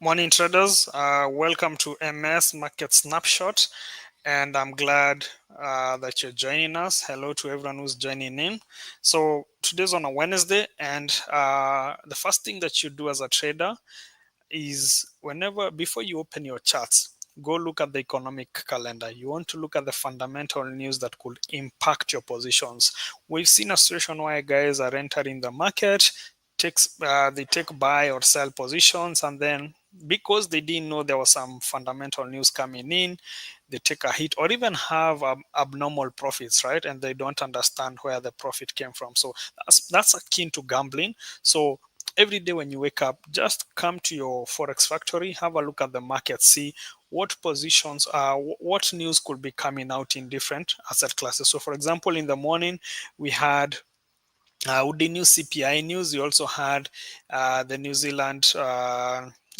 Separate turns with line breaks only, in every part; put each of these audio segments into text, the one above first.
Morning traders, welcome to MS Market Snapshot, and I'm glad that you're joining us. Hello to everyone who's joining in. So today's on a Wednesday, and the first thing that you do as a trader is before you open your charts, go look at the economic calendar. You want to look at the fundamental news that could impact your positions. We've seen a situation where guys are entering the market, they take buy or sell positions, and then because they didn't know there was some fundamental news coming in, they take a hit or even have abnormal profits, right? And they don't understand where the profit came from. So that's akin to gambling. So every day when you wake up, just come to your Forex factory, have a look at the market, see what positions, what news could be coming out in different asset classes. So for example, in the morning, we had with the new CPI news. You also had the New Zealand,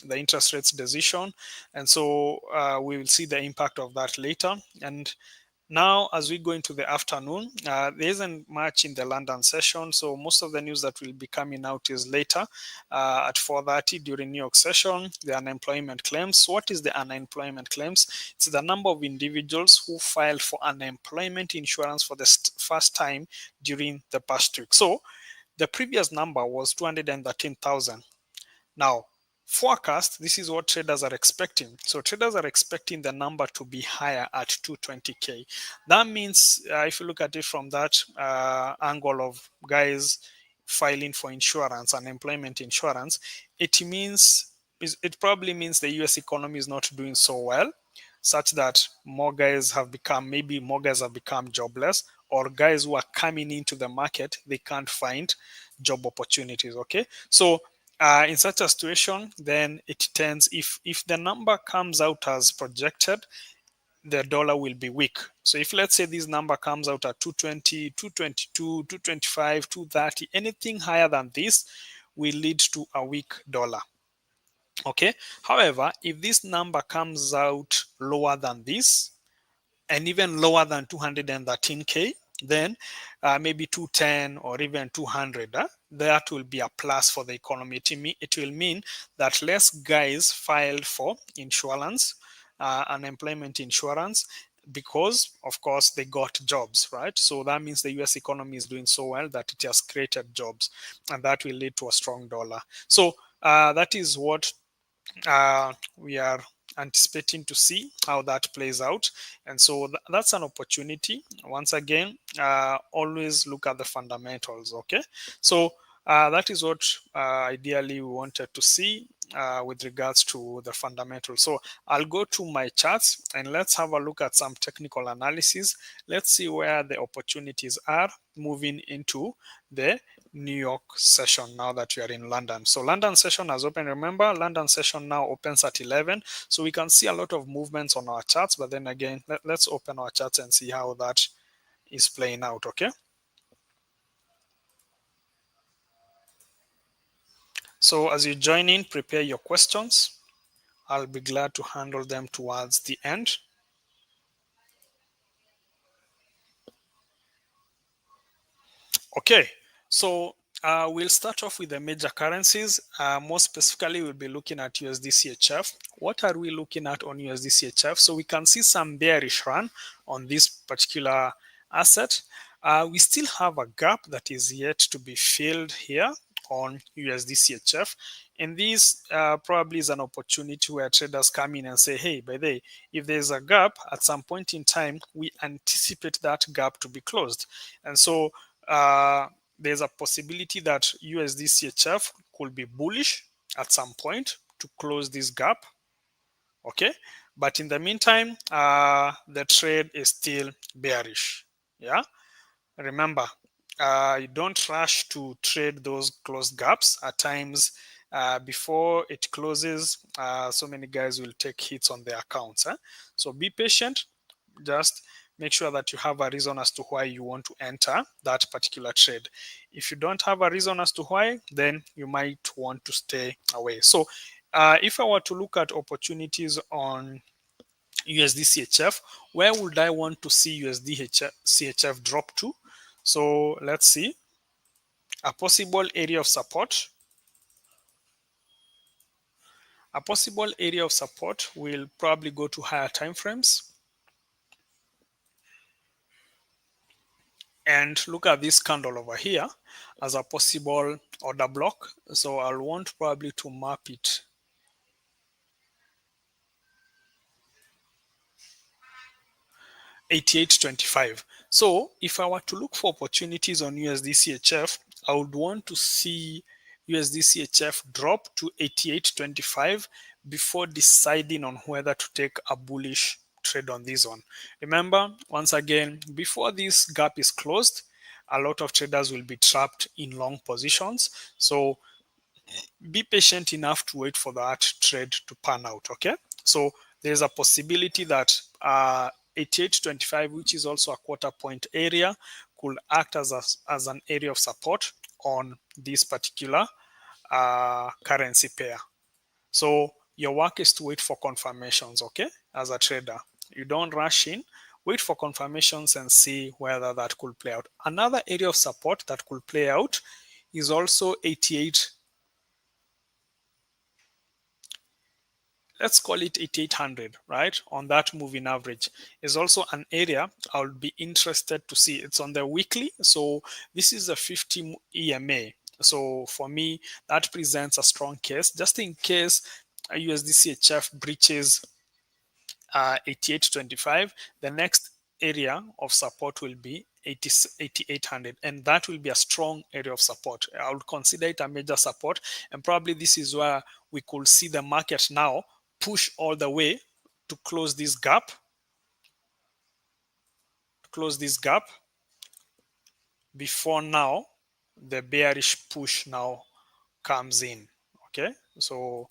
the interest rates decision. And so we will see the impact of that later. And now, as we go into the afternoon, there isn't much in the London session, so most of the news that will be coming out is later at 4:30 during New York session. The unemployment claims. What is the unemployment claims? It's the number of individuals who filed for unemployment insurance for the first time during the past week. So the previous number was 213,000. Now, forecast, this is what traders are expecting. So traders are expecting the number to be higher at 220K. That means if you look at it from that angle of guys filing for insurance, unemployment insurance, it probably means the US economy is not doing so well, such that maybe more guys have become jobless, or guys who are coming into the market, they can't find job opportunities. Okay, so in such a situation, then it tends, if the number comes out as projected, the dollar will be weak. So if let's say this number comes out at 220, 222, 225, 230, anything higher than this will lead to a weak dollar. Okay. However, if this number comes out lower than this, and even lower than 213K, then maybe 210 or even 200, that will be a plus for the economy. It will mean that less guys filed for insurance, unemployment insurance, because of course they got jobs, right? So that means the US economy is doing so well that it has created jobs, and that will lead to a strong dollar. So that is what we are anticipating to see how that plays out. And so that's an opportunity. Once again, always look at the fundamentals. Okay, so that is what ideally we wanted to see with regards to the fundamentals. So I'll go to my charts and let's have a look at some technical analysis. Let's see where the opportunities are moving into the New York session now that we are in London. So London session has opened. Remember, London session now opens at 11. So we can see a lot of movements on our charts. But then again, let's open our charts and see how that is playing out. Okay. So as you join in, prepare your questions. I'll be glad to handle them towards the end. Okay, so we'll start off with the major currencies. More specifically, we'll be looking at USD CHF. What are we looking at on USD CHF? So we can see some bearish run on this particular asset. We still have a gap that is yet to be filled here on USD CHF. And this probably is an opportunity where traders come in and say, hey, by the way, if there's a gap at some point in time, we anticipate that gap to be closed. And so there's a possibility that USD CHF could be bullish at some point to close this gap. Okay, but in the meantime, the trade is still bearish. Yeah, remember, you don't rush to trade those closed gaps. At times, before it closes, so many guys will take hits on their accounts. So be patient. Just make sure that you have a reason as to why you want to enter that particular trade. If you don't have a reason as to why, then you might want to stay away. So if I were to look at opportunities on USD CHF, where would I want to see USD CHF drop to? So let's see. A possible area of support A possible area of support will probably go to higher time frames. And look at this candle over here as a possible order block. So I'll want probably to map it 88.25. So if I were to look for opportunities on USD CHF, I would want to see USD CHF drop to 88.25 before deciding on whether to take a bullish trade on this one. Remember, once again, before this gap is closed, a lot of traders will be trapped in long positions. So be patient enough to wait for that trade to pan out. Okay, so there's a possibility that 88.25, which is also a quarter point area, could act as an area of support on this particular currency pair. So your work is to wait for confirmations. Okay, as a trader, you don't rush in. Wait for confirmations and see whether that could play out. Another area of support that could play out is also 88, let's call it 8800, right? On that moving average is also an area I would be interested to see. It's on the weekly. So this is a 50 EMA. So for me, that presents a strong case just in case USD CHF breaches 88.25. The next area of support will be 8800, and that will be a strong area of support. I would consider it a major support, and probably this is where we could see the market now push all the way to close this gap, before now the bearish push now comes in. Okay, so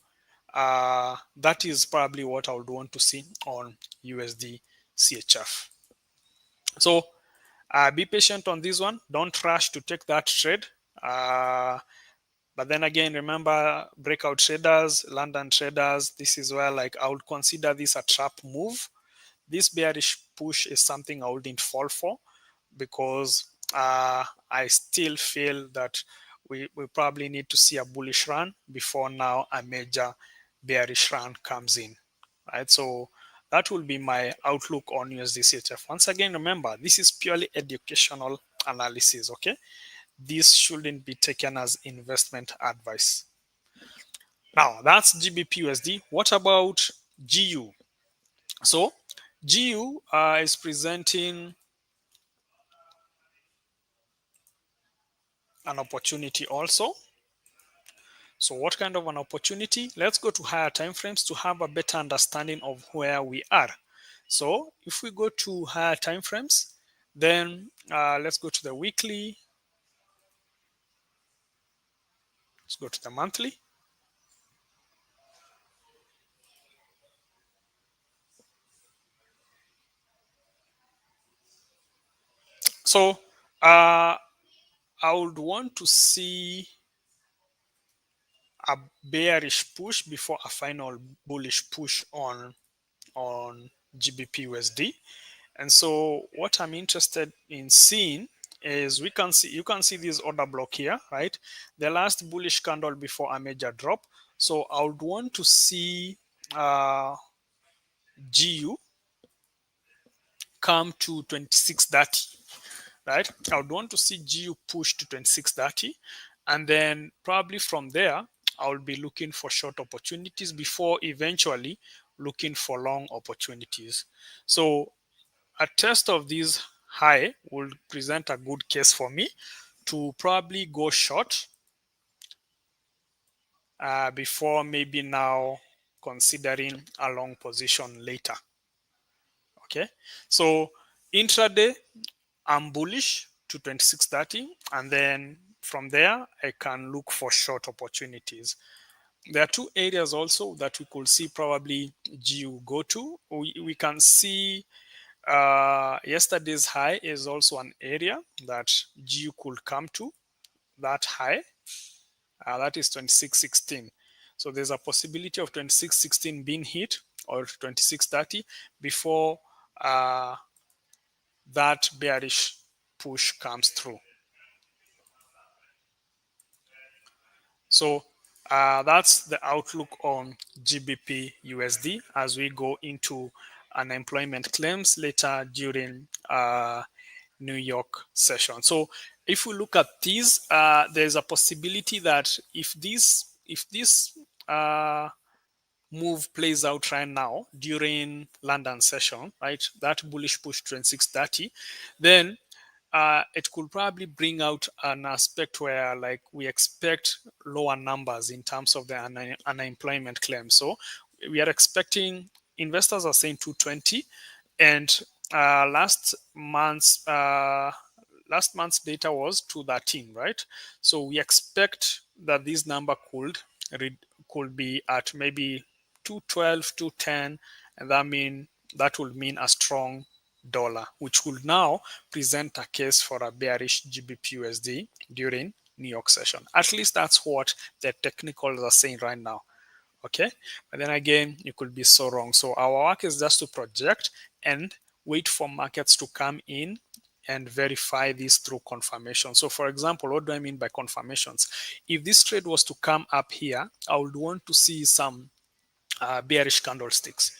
that is probably what I would want to see on USD CHF. So be patient on this one. Don't rush to take that trade. But then again, remember, breakout traders, London traders, this is where like I would consider this a trap move. This bearish push is something I wouldn't fall for, because I still feel that we probably need to see a bullish run before now a major bearish run comes in, right? So that will be my outlook on USD CHF. Once again, remember, this is purely educational analysis, okay? This shouldn't be taken as investment advice. Now, that's GBP USD. What about GU? So GU is presenting an opportunity also. So what kind of an opportunity? Let's go to higher time frames to have a better understanding of where we are. So if we go to higher time frames, then let's go to the weekly. Let's go to the monthly. So I would want to see a bearish push before a final bullish push on GBP USD. And so what I'm interested in seeing is you can see this order block here, right? The last bullish candle before a major drop. So I would want to see GU come to 2630, right? I would want to see GU push to 2630, and then probably from there I will be looking for short opportunities before eventually looking for long opportunities. So a test of this high will present a good case for me to probably go short before maybe now considering a long position later. Okay, so intraday I'm bullish to 2630, and then from there I can look for short opportunities. There are two areas also that we could see probably GU go to. We can see yesterday's high is also an area that GU could come to, that high, that is 2616. So there's a possibility of 2616 being hit, or 2630, before that bearish push comes through. So That's the outlook on GBP USD as we go into unemployment claims later during New York session. So if we look at these, there's a possibility that if this uh, move plays out right now during London session, right, that bullish push 2630, then it could probably bring out an aspect where like we expect lower numbers in terms of the unemployment claim. So we are expecting, investors are saying 220, and last month's data was 213, right? So we expect that this number could be at maybe 212, 210, and that would mean a strong dollar, which will now present a case for a bearish GBP USD during New York session. At least that's what the technicals are saying right now. Okay, but then again, you could be so wrong. So our work is just to project and wait for markets to come in and verify this through confirmation. So for example, what do I mean by confirmations? If this trade was to come up here, I would want to see some bearish candlesticks,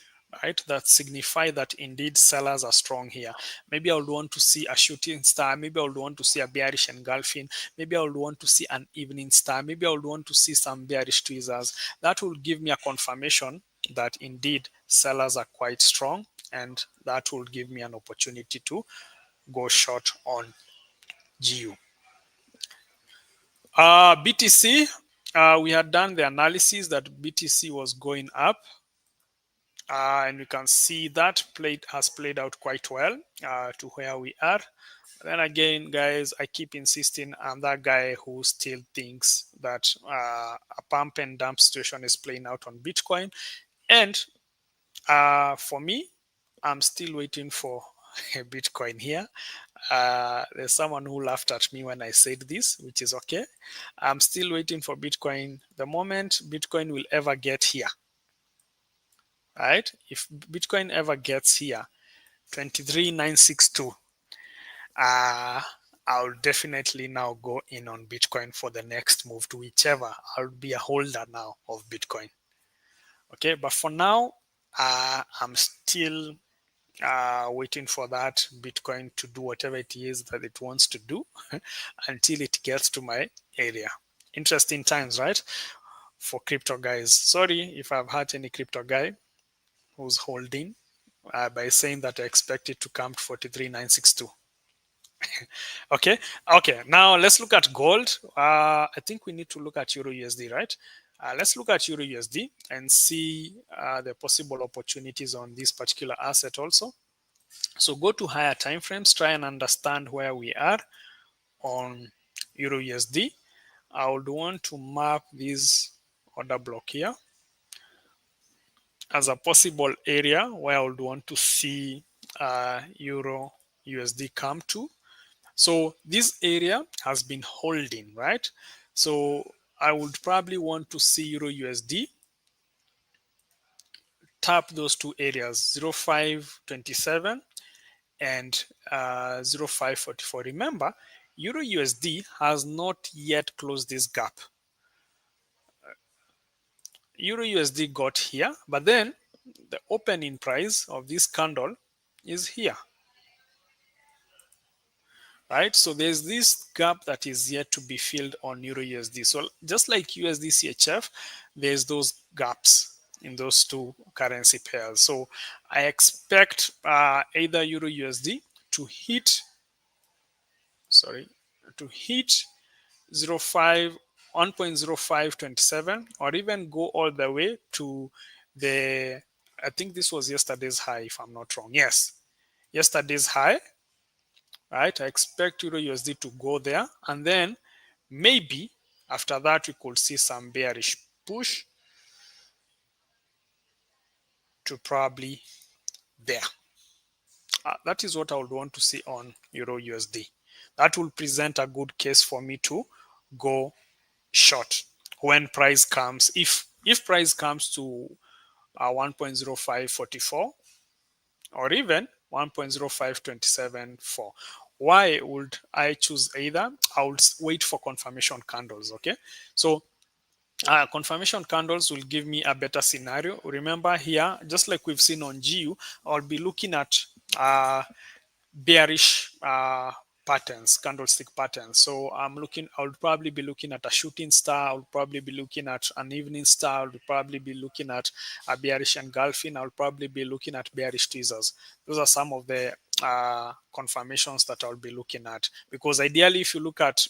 right, that signify that indeed sellers are strong here. Maybe I would want to see a shooting star, maybe I would want to see a bearish engulfing, maybe I would want to see an evening star, maybe I would want to see some bearish tweezers. That will give me a confirmation that indeed sellers are quite strong, and that will give me an opportunity to go short on GU. BTC, we had done the analysis that BTC was going up, and you can see that has played out quite well to where we are. Then again, guys, I keep insisting I'm that guy who still thinks that a pump and dump situation is playing out on Bitcoin. And for me, I'm still waiting for a Bitcoin here. There's someone who laughed at me when I said this, which is okay. I'm still waiting for Bitcoin. The moment Bitcoin will ever get here, right? If Bitcoin ever gets here, 23,962, I'll definitely now go in on Bitcoin for the next move to whichever. I'll be a holder now of Bitcoin. Okay, but for now, I'm still waiting for that Bitcoin to do whatever it is that it wants to do until it gets to my area. Interesting times, right? For crypto guys. Sorry if I've hurt any crypto guy who's holding by saying that I expect it to come to 43,962. Okay, now let's look at gold. I think we need to look at Euro USD, right? Let's look at Euro USD and see the possible opportunities on this particular asset also. So go to higher time frames, try and understand where we are on Euro USD. I would want to map this order block here as a possible area where I would want to see Euro USD come to. So this area has been holding, right? So I would probably want to see Euro USD tap those two areas, 0.527 and 0.544. Remember, Euro USD has not yet closed this gap. Euro USD got here, but then the opening price of this candle is here, right? So there's this gap that is yet to be filled on Euro USD. So just like USD CHF, there's those gaps in those two currency pairs. So I expect either Euro USD to hit, to hit 0.5 1.0527, or even go all the way to the, I think this was yesterday's high, if I'm not wrong. Yes, yesterday's high, right? I expect Euro USD to go there, and then maybe after that we could see some bearish push to probably there. That is what I would want to see on Euro USD. That will present a good case for me to go short when price comes. If price comes to 1.0544 or even 1.05274. Why would I choose either? I would wait for confirmation candles. Okay, so confirmation candles will give me a better scenario. Remember here, just like we've seen on GU, I'll be looking at bearish patterns, candlestick patterns. So I would probably be looking at a shooting star. I would probably be looking at an evening star. I would probably be looking at a bearish engulfing. I would probably be looking at bearish tweezers. Those are some of the confirmations that I'll be looking at, because ideally if you look at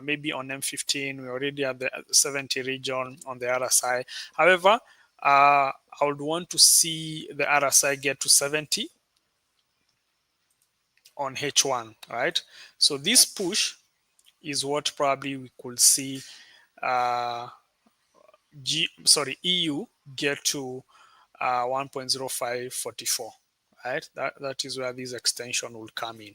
maybe on M15 we're already at the 70 region on the RSI. However, I would want to see the RSI get to 70 on H1, right? So this push is what probably we could see uh, EU get to 1.0544, right? That is where this extension will come in.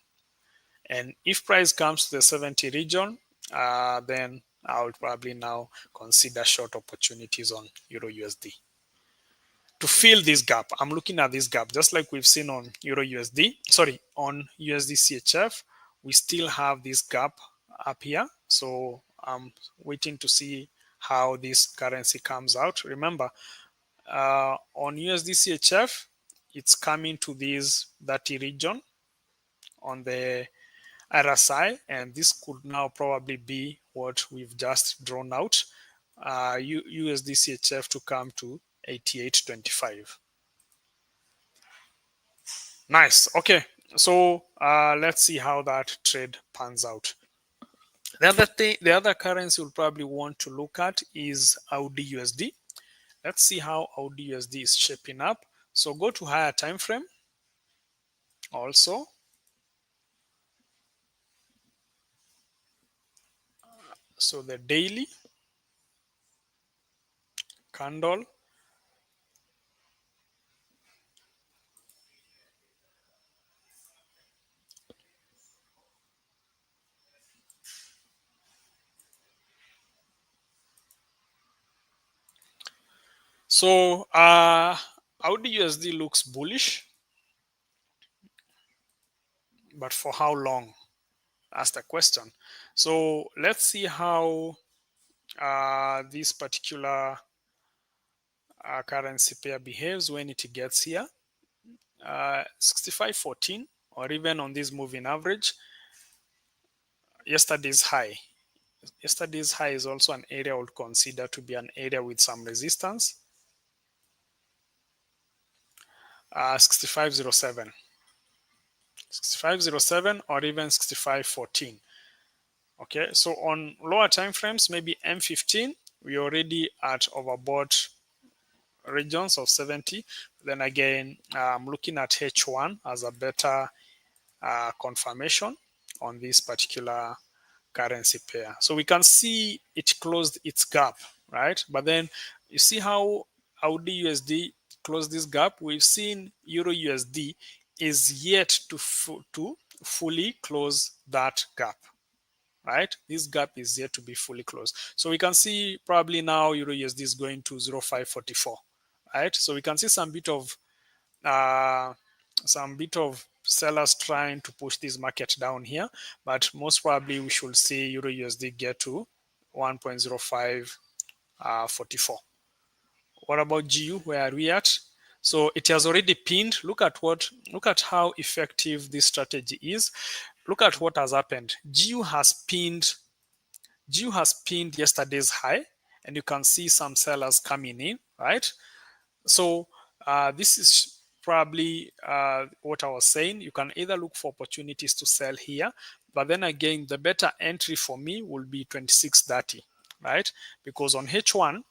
And if price comes to the 70 region, then I would probably now consider short opportunities on Euro USD. To fill this gap, I'm looking at this gap, just like we've seen on Euro USD, on USD CHF, we still have this gap up here. So I'm waiting to see how this currency comes out. Remember, on USD CHF, it's coming to this 30 region on the RSI, and this could now probably be what we've just drawn out, USD CHF to come to 88.25. Nice. Okay. So let's see how that trade pans out. The other currency we'll probably want to look at is Audi USD. Let's see how Audi USD is shaping up. So go to higher time frame. Also, so the daily candle. So Audi USD looks bullish, but for how long? That's the question. So let's see how this particular currency pair behaves when it gets here. 65.14, or even on this moving average, yesterday's high. Yesterday's high is also an area I would consider to be an area with some resistance. 65.07. 65.07 or even 65.14. Okay, so on lower time frames, maybe M15, we're already at overbought regions of 70. Then again, I'm looking at H1 as a better confirmation on this particular currency pair. So we can see it closed its gap, right? But then you see how Audi USD closed this gap. We've seen Euro USD is yet to fully close that gap, right? This gap is yet to be fully closed. So we can see probably now Euro USD is going to 0.544, right? So we can see uh, some bit of sellers trying to push this market down here, but most probably we should see Euro USD get to 1.0544. What about GU? Where are we at? So it has already pinned. Look at how effective this strategy is. Look at what has happened. GU has pinned yesterday's high, and you can see some sellers coming in, right? So this is probably what I was saying. You can either look for opportunities to sell here, but then again, the better entry for me will be 26.30, right? Because on H1,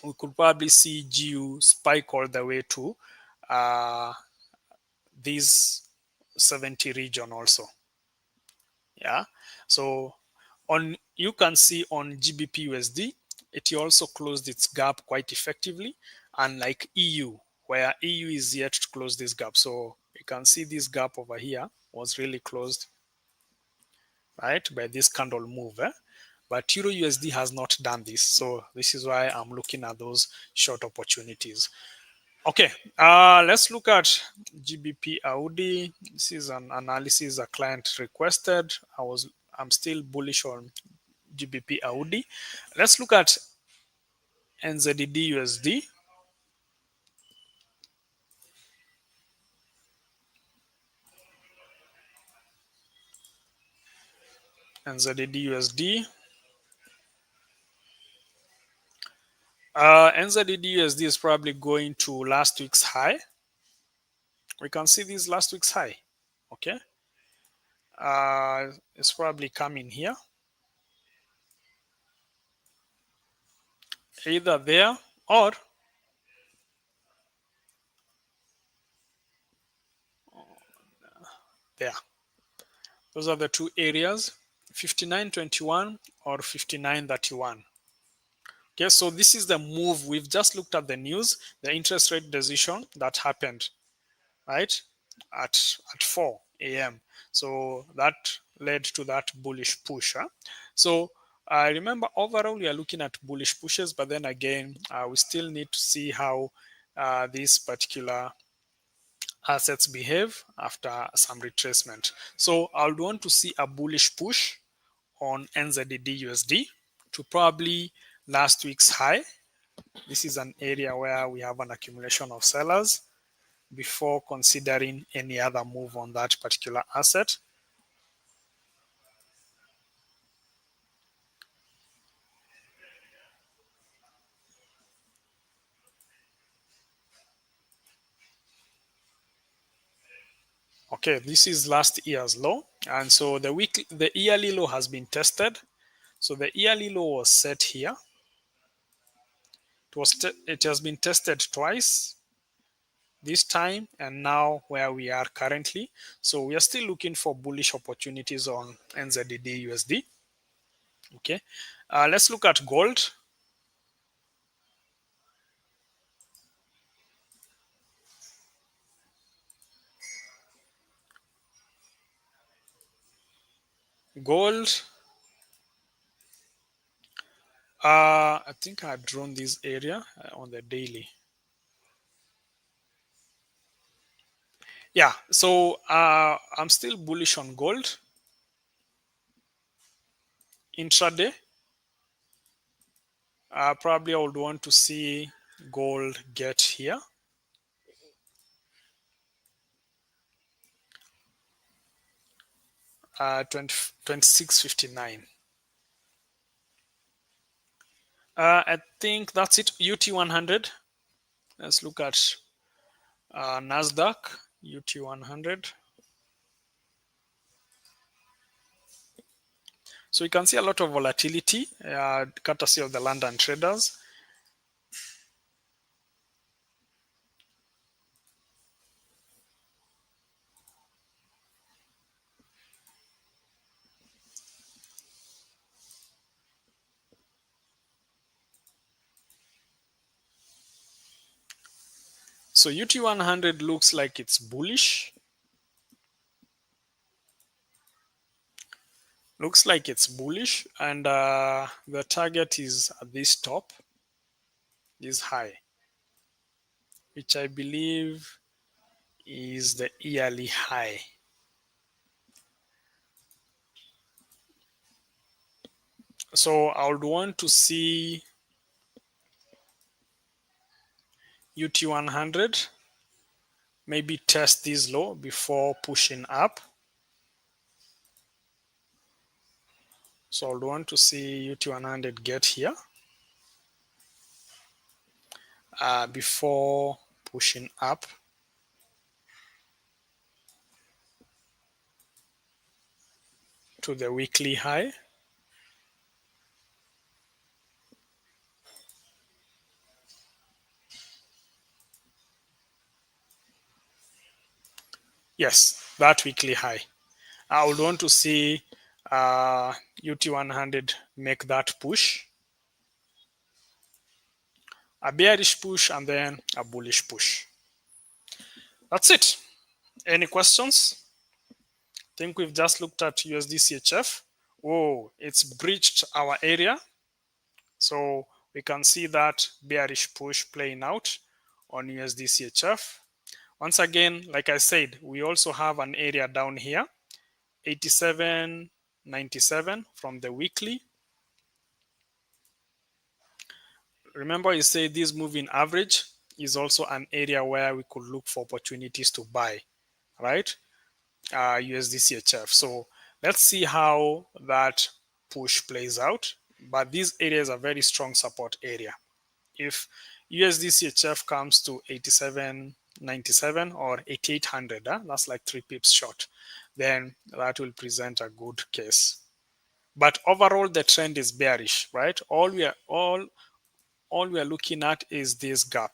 we could probably see GU spike all the way to uh, this 70 region also. Yeah. So you can see on GBP USD, it also closed its gap quite effectively, unlike EU, where EU is yet to close this gap. So you can see this gap over here was really closed, right, by this candle move. But Euro USD has not done this. So this is why I'm looking at those short opportunities. Okay, let's look at GBP Audi. This is an analysis a client requested. I'm still bullish on GBP Audi. Let's look at NZD USD, NZD USD. NZD USD is probably going to last week's high. We can see this last week's high. Okay. It's probably coming here. Either there or there. Those are the two areas, 59.21 or 59.31. Okay, so this is the move. We've just looked at the news, the interest rate decision that happened, right, at 4 a.m. So that led to that bullish push. Huh? So I remember overall we are looking at bullish pushes, but then again, we still need to see how this particular assets behave after some retracement. So I would want to see a bullish push on NZD USD to probably last week's high. This is an area where we have an accumulation of sellers before considering any other move on that particular asset. Okay, this is last year's low, and so the yearly low has been tested. So the yearly low was set here. It has been tested twice, this time and now where we are currently. So we are still looking for bullish opportunities on NZD USD. Okay, let's look at gold. Gold, I think I had drawn this area on the daily. Yeah, so I'm still bullish on gold intraday. Probably I would want to see gold get here. 26.59. I think that's it. UT 100. Let's look at Nasdaq UT 100. So you can see a lot of volatility, courtesy of the London traders. So UT 100 looks like it's bullish. Looks like it's bullish, and the target is at this top, this high, which I believe is the yearly high. So I would want to see UT 100 maybe test this low before pushing up. So I would want to see UT 100 get here before pushing up. To the weekly high. Yes, that weekly high. I would want to see UT 100 make that push, a bearish push, and then a bullish push. That's it. Any questions? I think we've just looked at USD CHF. Oh, it's breached our area. So we can see that bearish push playing out on USD CHF. Once again, like I said, we also have an area down here, 87.97 from the weekly. remember you say this moving average is also an area where we could look for opportunities to buy, right? USD CHF. So let's see how that push plays out. But these areas are very strong support area. If USD CHF comes to 87.97 or 8800, that's like 3 pips short, then that will present a good case. But overall, the trend is bearish, right? All we are looking at is this gap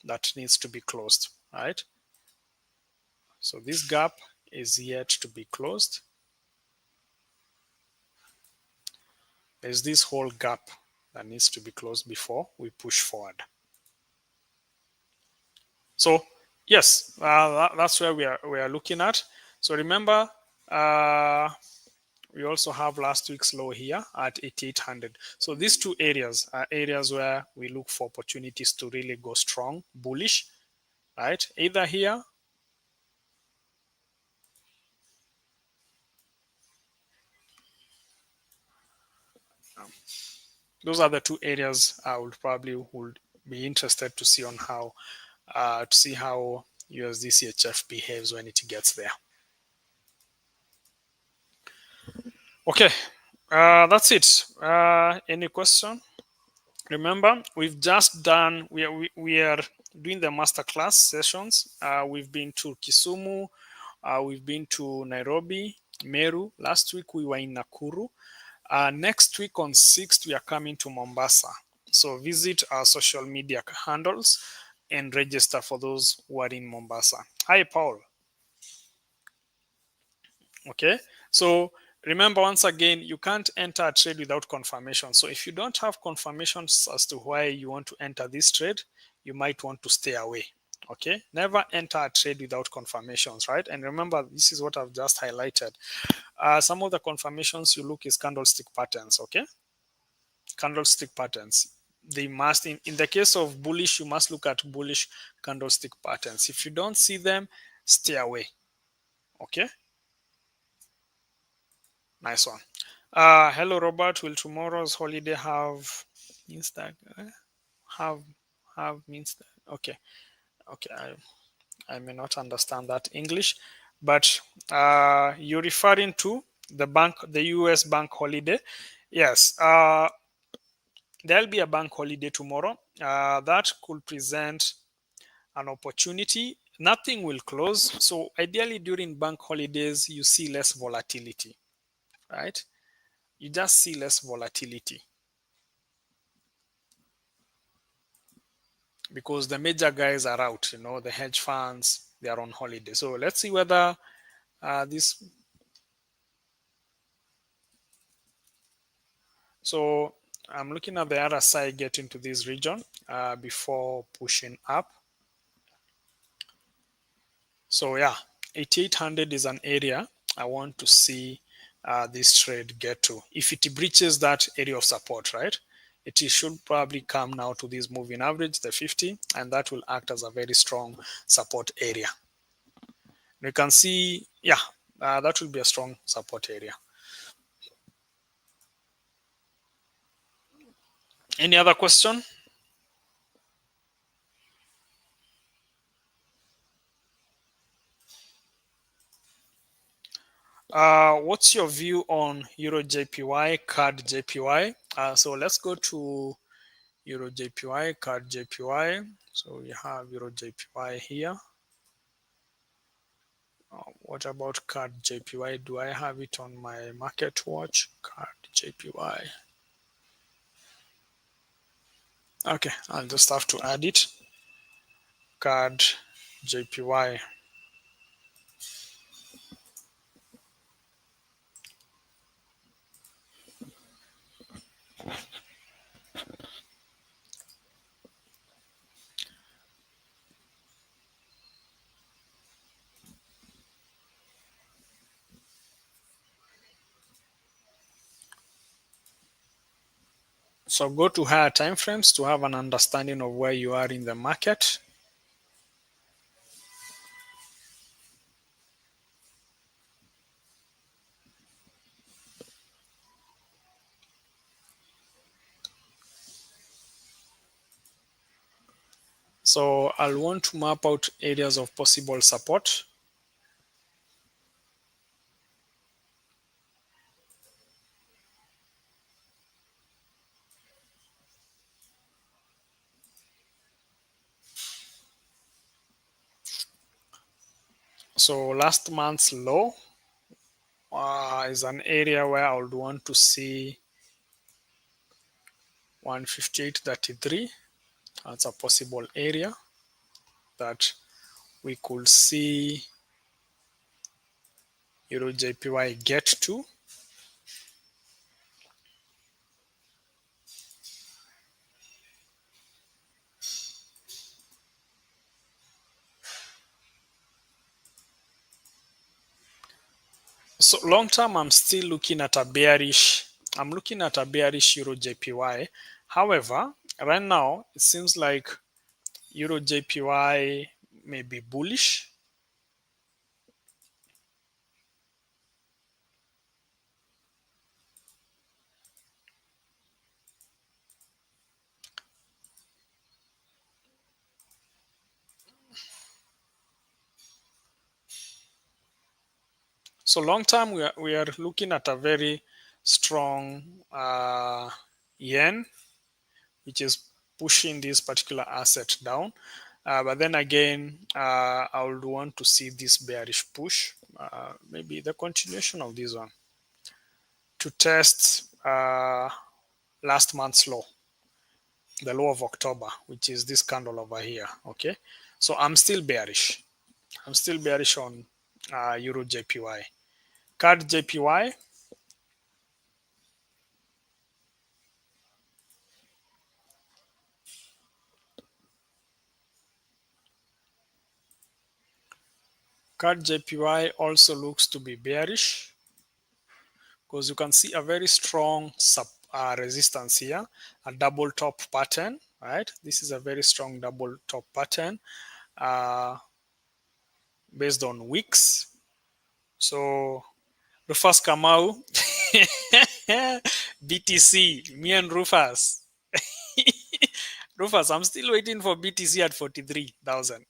that needs to be closed, right? So this gap is yet to be closed. There's this whole gap that needs to be closed before we push forward. So yes, that's where we are looking at. So remember, we also have last week's low here at 8800. So these two areas are areas where we look for opportunities to really go strong, bullish, right? Either here. Those are the two areas I would be interested to see on how to see how USD CHF behaves when it gets there. Okay, that's it. Any question? Remember, we've just done. We are doing the masterclass sessions. We've been to Kisumu. We've been to Nairobi, Meru. Last week we were in Nakuru. Next week on 6th, we are coming to Mombasa. So visit our social media handles and register for those who are in Mombasa. Hi, Paul. Okay. So remember, once again, you can't enter a trade without confirmation. So if you don't have confirmations as to why you want to enter this trade, you might want to stay away. Okay. Never enter a trade without confirmations, right? And remember, this is what I've just highlighted. Some of the confirmations you look is candlestick patterns. Okay. Candlestick patterns. They must, in the case of bullish, you must look at bullish candlestick patterns. If you don't see them, stay away. Okay. Nice one. Hello, Robert. Will tomorrow's holiday have means that have means that? Okay, okay. I may not understand that English, but you're referring to the U.S. bank holiday. Yes. There'll be a bank holiday tomorrow. That could present an opportunity. Nothing will close. So ideally, during bank holidays, you see less volatility, right? You just see less volatility because the major guys are out, the hedge funds, they are on holiday. So let's see whether this. So I'm looking at the RSI getting to this region before pushing up. So yeah, 8800 is an area I want to see this trade get to. If it breaches that area of support, right? It should probably come now to this moving average, the 50, and that will act as a very strong support area. You can see, yeah, that will be a strong support area. Any other question? What's your view on Euro JPY, CAD JPY? So let's go to Euro JPY, CAD JPY. So we have Euro JPY here. What about CAD JPY? Do I have it on my market watch? CAD JPY. Okay, I'll just have to add it. CAD JPY. So go to higher time frames to have an understanding of where you are in the market. So I'll want to map out areas of possible support. So last month's low is an area where I would want to see 158.33. That's a possible area that we could see Euro JPY get to. So long term, I'm still looking at a bearish. I'm looking at a bearish Euro JPY. However, right now it seems like Euro JPY may be bullish. So long term, we are looking at a very strong yen, which is pushing this particular asset down. But then again, I would want to see this bearish push, maybe the continuation of this one, to test last month's low, the low of October, which is this candle over here. Okay, so I'm still bearish. I'm still bearish on Euro JPY. CAD JPY, CAD JPY also looks to be bearish because you can see a very strong resistance here, a double top pattern, right? This is a very strong double top pattern based on wicks. So Rufus Kamau, BTC, me and Rufus. Rufus, I'm still waiting for BTC at 43,000.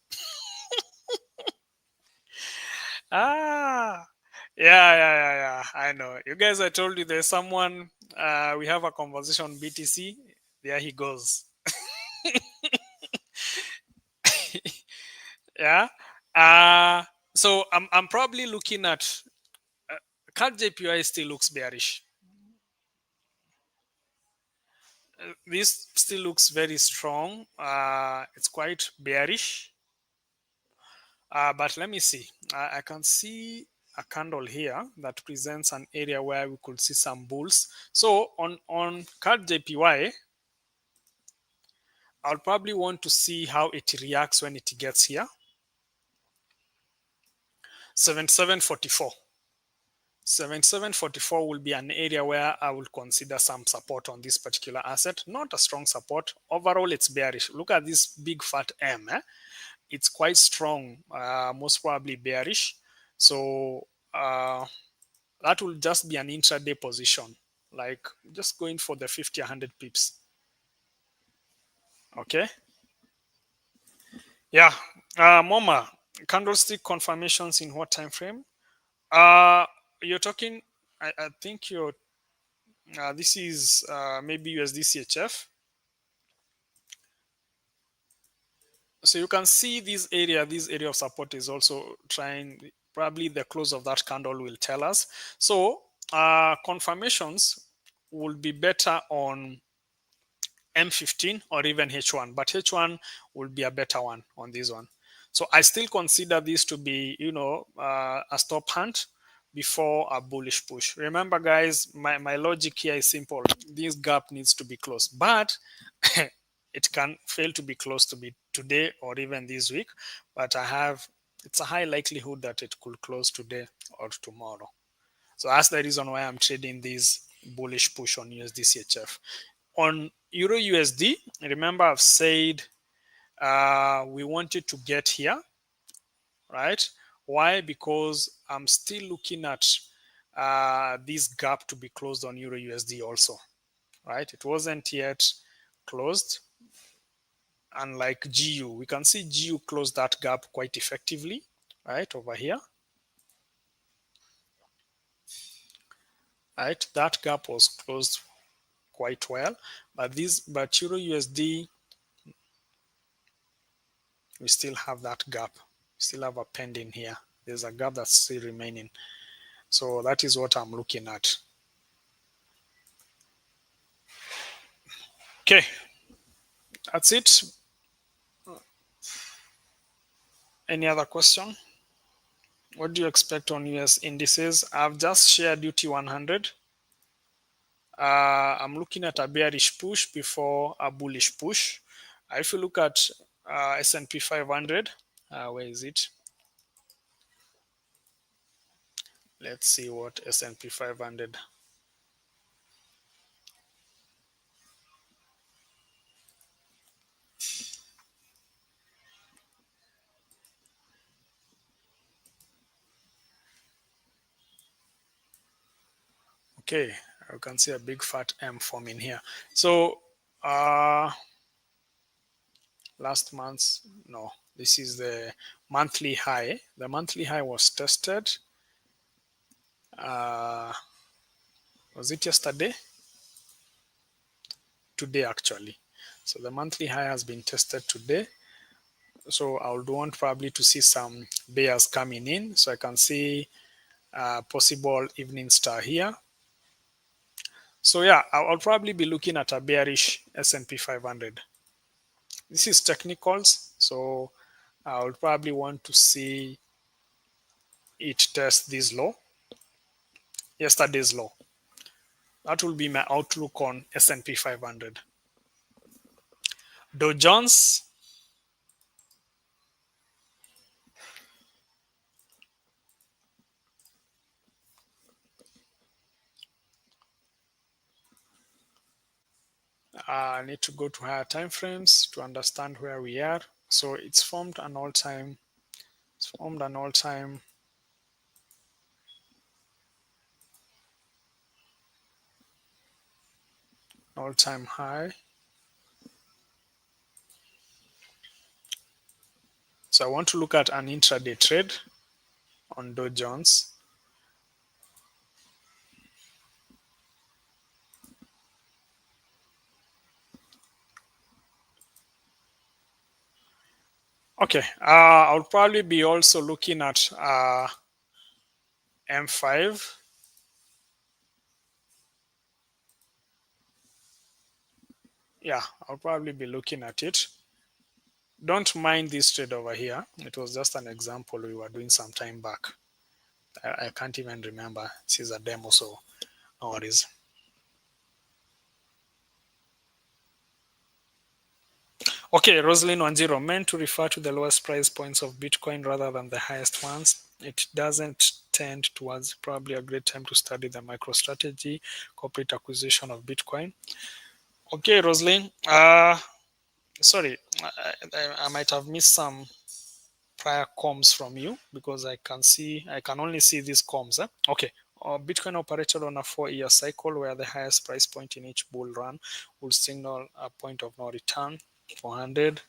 Ah, yeah. I know. You guys, I told you there's someone, we have a conversation on BTC. There he goes. Yeah. Uh, so I'm probably looking at CAD JPY still looks bearish. This still looks very strong. It's quite bearish. But let me see. I can see a candle here that presents an area where we could see some bulls. So on CAD JPY, I'll probably want to see how it reacts when it gets here. 7744. 7744 will be an area where I will consider some support on this particular asset. Not a strong support. Overall, it's bearish. Look at this big fat M. It's quite strong, most probably bearish. So that will just be an intraday position, like just going for the 50, 100 pips. Okay. Yeah. Moma, candlestick confirmations in what time frame? You're talking, I think you're, this is maybe USD CHF. So you can see this area of support is also trying, probably the close of that candle will tell us. So confirmations will be better on M15 or even H1, but H1 will be a better one on this one. So I still consider this to be, a stop hunt before a bullish push. Remember, guys, my logic here is simple. This gap needs to be closed, but it can fail to be closed to be today or even this week. But it's a high likelihood that it could close today or tomorrow. So that's the reason why I'm trading this bullish push on USD CHF. On Euro USD, remember I've said we wanted to get here, right? Why? Because I'm still looking at this gap to be closed on Euro USD also, right? It wasn't yet closed. unlike GU. We can see GU closed that gap quite effectively, right, over here. Right, that gap was closed quite well, but Euro USD, we still have that gap. We still have a pending here. There's a gap that's still remaining. So that is what I'm looking at. Okay, that's it. Any other question? What do you expect on US indices? I've just shared UT 100. I'm looking at a bearish push before a bullish push. If you look at S&P 500, where is it? Let's see what S&P 500. Okay, you can see a big fat M forming here. So last month, no, this is the monthly high. The monthly high was tested. Was it yesterday? Today, actually. So the monthly high has been tested today. So I would want probably to see some bears coming in. So I can see a possible evening star here. So yeah, I'll probably be looking at a bearish S&P 500. This is technicals, so I would probably want to see it test this low, yesterday's low. That will be my outlook on S&P 500. Dow Jones, I need to go to higher time frames to understand where we are. So it's formed an all-time high. So I want to look at an intraday trade on Dow Jones. Okay, I'll probably be also looking at M5. Yeah, I'll probably be looking at it. Don't mind this trade over here. It was just an example we were doing some time back. I can't even remember. This is a demo, so no worries. Okay, Rosalind 10 meant to refer to the lowest price points of Bitcoin rather than the highest ones. It doesn't tend towards probably a great time to study the MicroStrategy corporate acquisition of Bitcoin. Okay, Rosalind. Sorry, I might have missed some prior comms from you because I can only see these comms. Okay. Bitcoin operated on a 4-year cycle where the highest price point in each bull run will signal a point of no return. 400.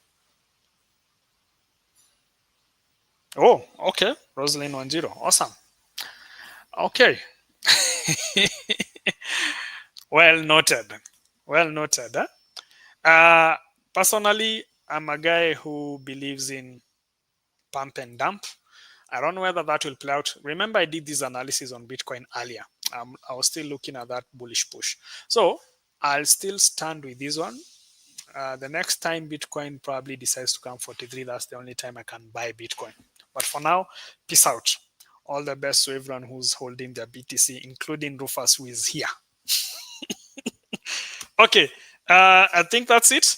Oh, okay. Rosalind 10. Awesome. Okay. Well noted. Well noted. Personally, I'm a guy who believes in pump and dump. I don't know whether that will play out. Remember, I did this analysis on Bitcoin earlier. I was still looking at that bullish push. So I'll still stand with this one. The next time Bitcoin probably decides to come 43, that's the only time I can buy Bitcoin. But for now, peace out. All the best to everyone who's holding their BTC, including Rufus, who is here. Okay, I think that's it.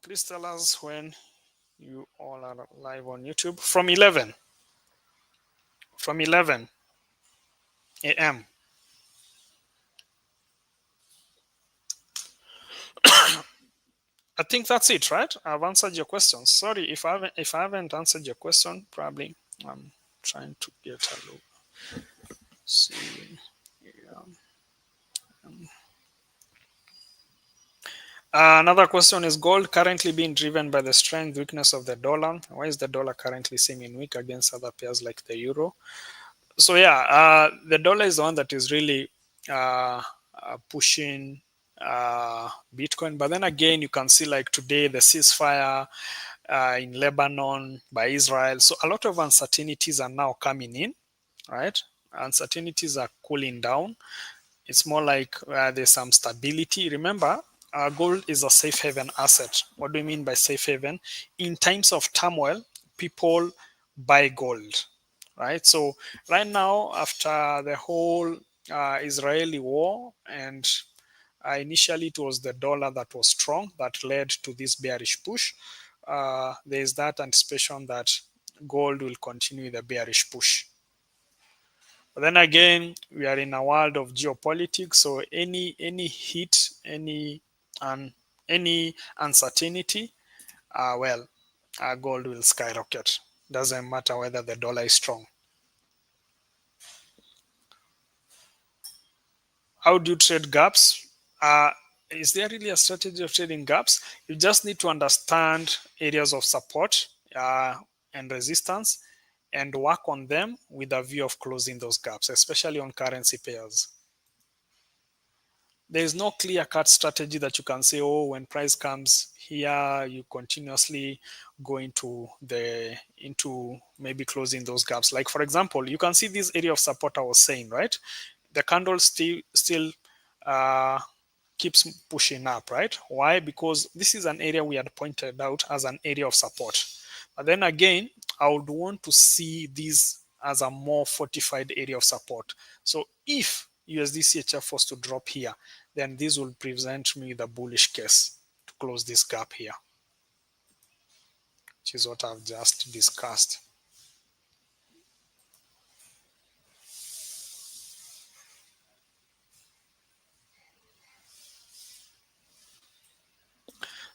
Please tell us when you all are live on YouTube from 11 a.m. I think that's it, right? I've answered your questions. Sorry if I haven't answered your question. Probably I'm trying to get a look. See, yeah. Another question, is gold currently being driven by the strength, weakness of the dollar? Why is the dollar currently seeming weak against other pairs like the euro? So yeah, the dollar is the one that is really pushing Bitcoin. But then again, you can see like today the ceasefire in Lebanon by Israel. So a lot of uncertainties are now coming in, right? Uncertainties are cooling down. It's more like there's some stability. Remember, gold is a safe haven asset. What do you mean by safe haven? In times of turmoil, people buy gold, right? So right now, after the whole Israeli war, and initially it was the dollar that was strong that led to this bearish push. There is that anticipation that gold will continue the bearish push. But then again, we are in a world of geopolitics, so any hit, any uncertainty, gold will skyrocket. Doesn't matter whether the dollar is strong. How do you trade gaps? Is there really a strategy of trading gaps? You just need to understand areas of support and resistance and work on them with a view of closing those gaps, especially on currency pairs. There is no clear cut strategy that you can say, oh, when price comes here, you continuously go into maybe closing those gaps. Like for example, you can see this area of support I was saying, right? The candle still uh, keeps pushing up, right? Why? Because this is an area we had pointed out as an area of support. But then again, I would want to see this as a more fortified area of support. So if USD CHF was to drop here, then this will present me the bullish case to close this gap here, which is what I've just discussed.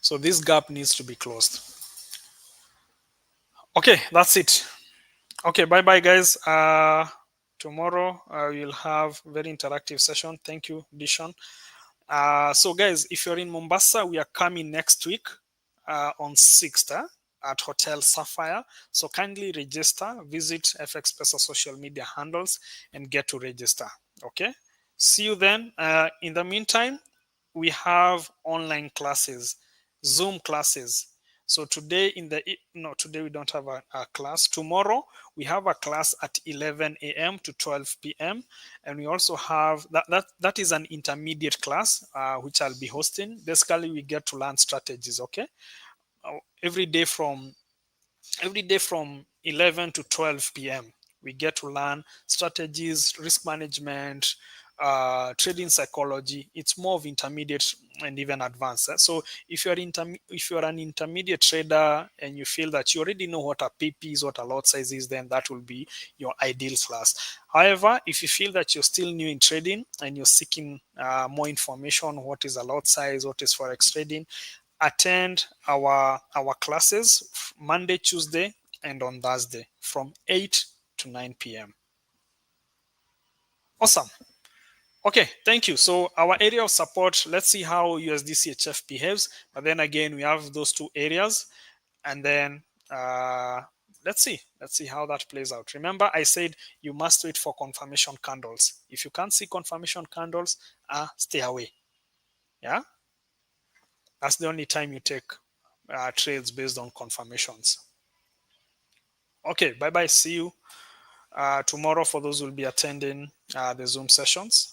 So this gap needs to be closed. Okay, that's it. Okay, bye bye, guys. Tomorrow we'll have very interactive session. Thank you, Dishon. So, guys, if you're in Mombasa, we are coming next week on 6th at Hotel Sapphire. So, kindly register, visit FX Pesa social media handles, and get to register. Okay. See you then. In the meantime, we have online classes, Zoom classes. So today today we don't have a class. Tomorrow we have a class at 11 a.m. to 12 p.m. And we also have that is an intermediate class which I'll be hosting. Basically, we get to learn strategies. Okay, uh, every day from every day from 11 to 12 p.m. We get to learn strategies, risk management, trading psychology. It's more of intermediate and even advanced. So if you're an intermediate trader and you feel that you already know what a PP is, what a lot size is, then that will be your ideal class. However, if you feel that you're still new in trading and you're seeking more information, what is a lot size, what is forex trading, attend our classes Monday, Tuesday, and on Thursday from 8 to 9 p.m. Awesome. Okay, thank you. So our area of support, let's see how USD CHF behaves. But then again, we have those two areas, and then let's see how that plays out. Remember, I said you must wait for confirmation candles. If you can't see confirmation candles, stay away. Yeah, that's the only time you take trades based on confirmations. Okay, bye bye. See you tomorrow for those who will be attending the Zoom sessions.